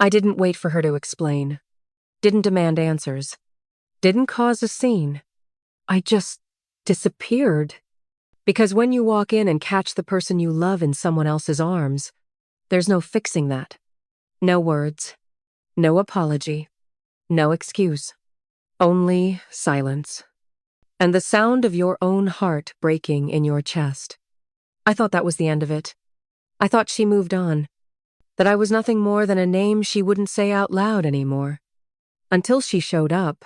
I didn't wait for her to explain, didn't demand answers, didn't cause a scene. I just disappeared. Because when you walk in and catch the person you love in someone else's arms, there's no fixing that. No words, no apology, no excuse. Only silence. And the sound of your own heart breaking in your chest. I thought that was the end of it. I thought she moved on. That I was nothing more than a name she wouldn't say out loud anymore. Until she showed up,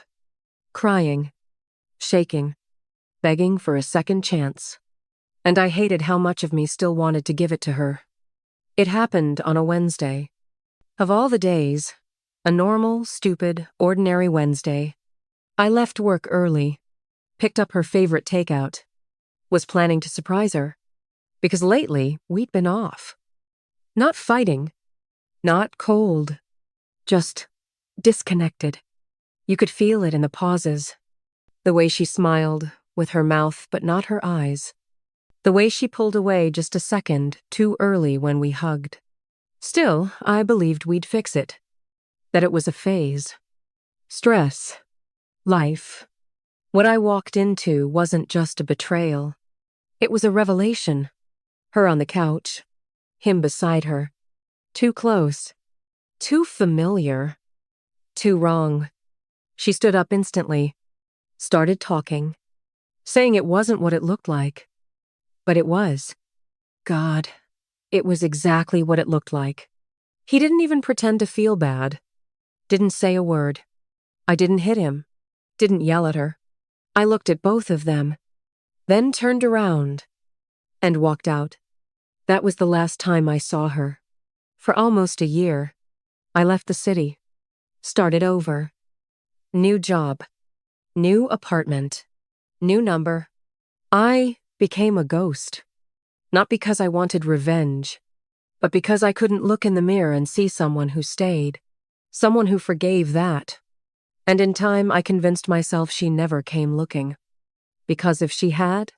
crying, shaking, begging for a second chance. And I hated how much of me still wanted to give it to her. It happened on a Wednesday. Of all the days, a normal, stupid, ordinary Wednesday. I left work early, picked up her favorite takeout, was planning to surprise her. Because lately, we'd been off. Not fighting, not cold, just disconnected. You could feel it in the pauses. The way she smiled, with her mouth but not her eyes. The way she pulled away just a second too early when we hugged. Still, I believed we'd fix it. That it was a phase. Stress. Life. What I walked into wasn't just a betrayal. It was a revelation. Her on the couch. Him beside her. Too close. Too familiar. Too wrong. She stood up instantly. Started talking. Saying it wasn't what it looked like. But it was. God, it was exactly what it looked like. He didn't even pretend to feel bad. Didn't say a word. I didn't hit him. Didn't yell at her. I looked at both of them. Then turned around. And walked out. That was the last time I saw her. For almost a year. I left the city. Started over. New job. New apartment. New number. I became a ghost. Not because I wanted revenge, but because I couldn't look in the mirror and see someone who stayed. Someone who forgave that. And in time, I convinced myself she never came looking. Because if she had,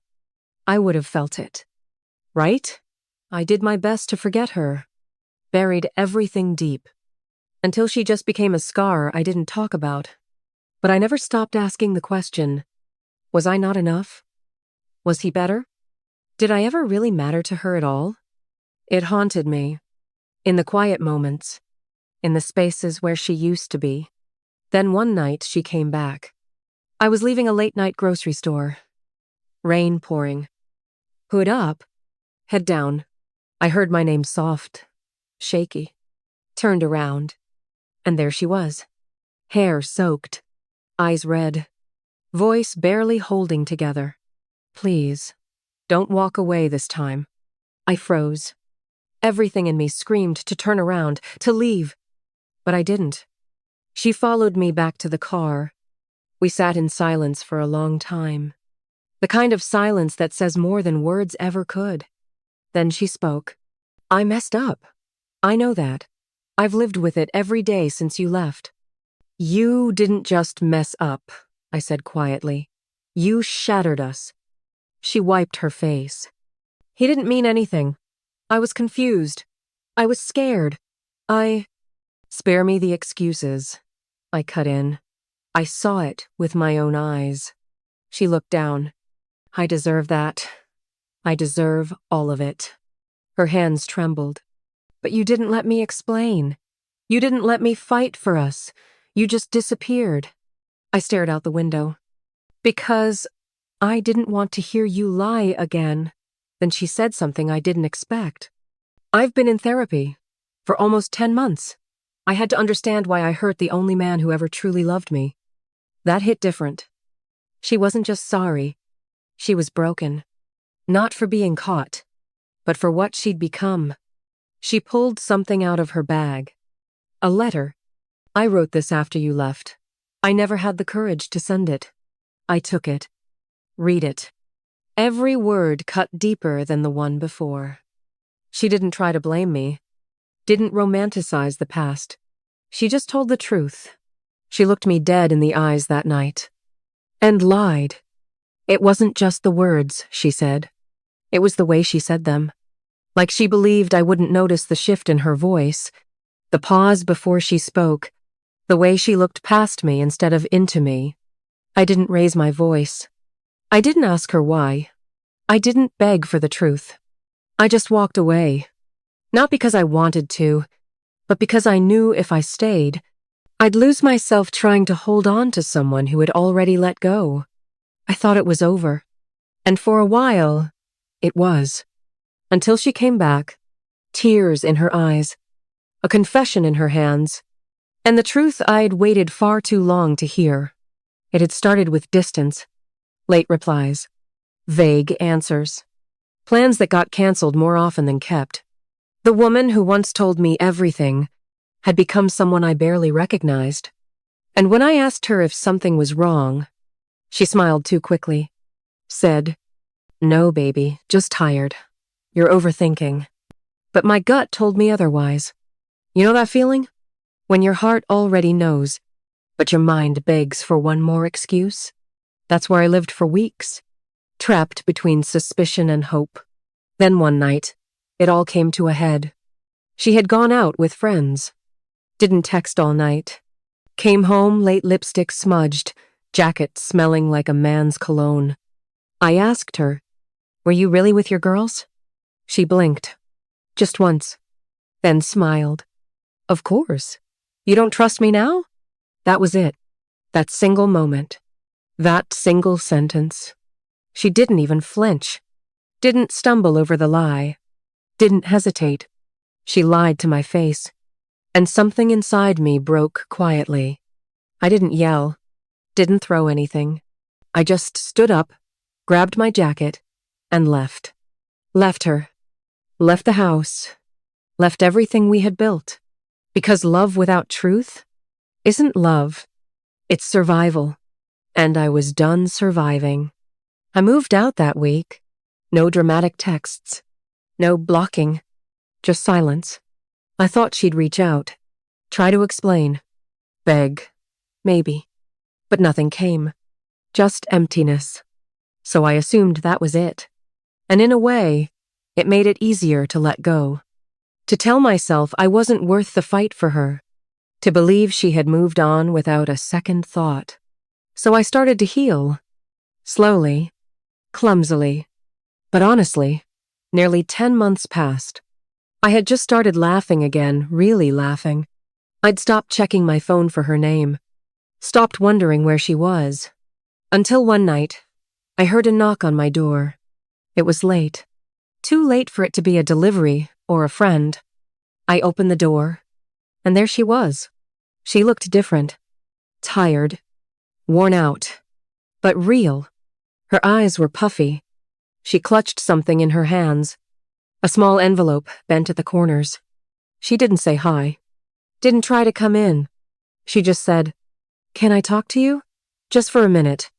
I would have felt it. Right? I did my best to forget her. Buried everything deep. Until she just became a scar I didn't talk about. But I never stopped asking the question, was I not enough? Was he better? Did I ever really matter to her at all? It haunted me. In the quiet moments. In the spaces where she used to be. Then one night she came back. I was leaving a late-night grocery store. Rain pouring. Hood up. Head down. I heard my name soft. Shaky. Turned around. And there she was. Hair soaked. Eyes red. Voice barely holding together. Please, don't walk away this time. I froze. Everything in me screamed to turn around, to leave. But I didn't. She followed me back to the car. We sat in silence for a long time. The kind of silence that says more than words ever could. Then she spoke. I messed up. I know that. I've lived with it every day since you left. You didn't just mess up, I said quietly. You shattered us. She wiped her face. He didn't mean anything. I was confused. I was scared. Spare me the excuses. I cut in. I saw it with my own eyes. She looked down. I deserve that. I deserve all of it. Her hands trembled. But you didn't let me explain. You didn't let me fight for us. You just disappeared. I stared out the window. Because I didn't want to hear you lie again. Then she said something I didn't expect. I've been in therapy for almost 10 months. I had to understand why I hurt the only man who ever truly loved me. That hit different. She wasn't just sorry. She was broken. Not for being caught, but for what she'd become. She pulled something out of her bag. A letter. I wrote this after you left. I never had the courage to send it. I took it. Read it. Every word cut deeper than the one before. She didn't try to blame me. Didn't romanticize the past. She just told the truth. She looked me dead in the eyes that night. And lied. It wasn't just the words, she said. It was the way she said them. Like she believed I wouldn't notice the shift in her voice, The pause before she spoke, the way she looked past me instead of into me. I didn't raise my voice. I didn't ask her why. I didn't beg for the truth. I just walked away. Not because I wanted to, but because I knew if I stayed, I'd lose myself trying to hold on to someone who had already let go. I thought it was over. And for a while, it was. Until she came back, tears in her eyes, a confession in her hands, and the truth I'd waited far too long to hear. It had started with distance, late replies, vague answers, plans that got canceled more often than kept. The woman who once told me everything had become someone I barely recognized. And when I asked her if something was wrong, she smiled too quickly, said, "No, baby, just tired. You're overthinking." But my gut told me otherwise. You know that feeling? When your heart already knows, but your mind begs for one more excuse? That's where I lived for weeks, trapped between suspicion and hope. Then one night, it all came to a head. She had gone out with friends. Didn't text all night. Came home late, lipstick smudged, jacket smelling like a man's cologne. I asked her, "Were you really with your girls?" She blinked. Just once. Then smiled. "Of course. You don't trust me now?" That was it. That single moment. That single sentence. She didn't even flinch. Didn't stumble over the lie. Didn't hesitate. She lied to my face. And something inside me broke quietly. I didn't yell. Didn't throw anything. I just stood up, grabbed my jacket, and left. Left her. Left the house. Left everything we had built. Because love without truth isn't love. It's survival. And I was done surviving. I moved out that week. No dramatic texts. No blocking. Just silence. I thought she'd reach out. Try to explain. Beg. Maybe. But nothing came. Just emptiness. So I assumed that was it. And in a way, it made it easier to let go. To tell myself I wasn't worth the fight for her. To believe she had moved on without a second thought. So I started to heal. Slowly. Clumsily. But honestly, nearly 10 months passed. I had just started laughing again, really laughing. I'd stopped checking my phone for her name. Stopped wondering where she was. Until one night, I heard a knock on my door. It was late. Too late for it to be a delivery or a friend. I opened the door, and there she was. She looked different. Tired. Worn out. But real. Her eyes were puffy. She clutched something in her hands. A small envelope bent at the corners. She didn't say hi. Didn't try to come in. She just said, "Can I talk to you? Just for a minute."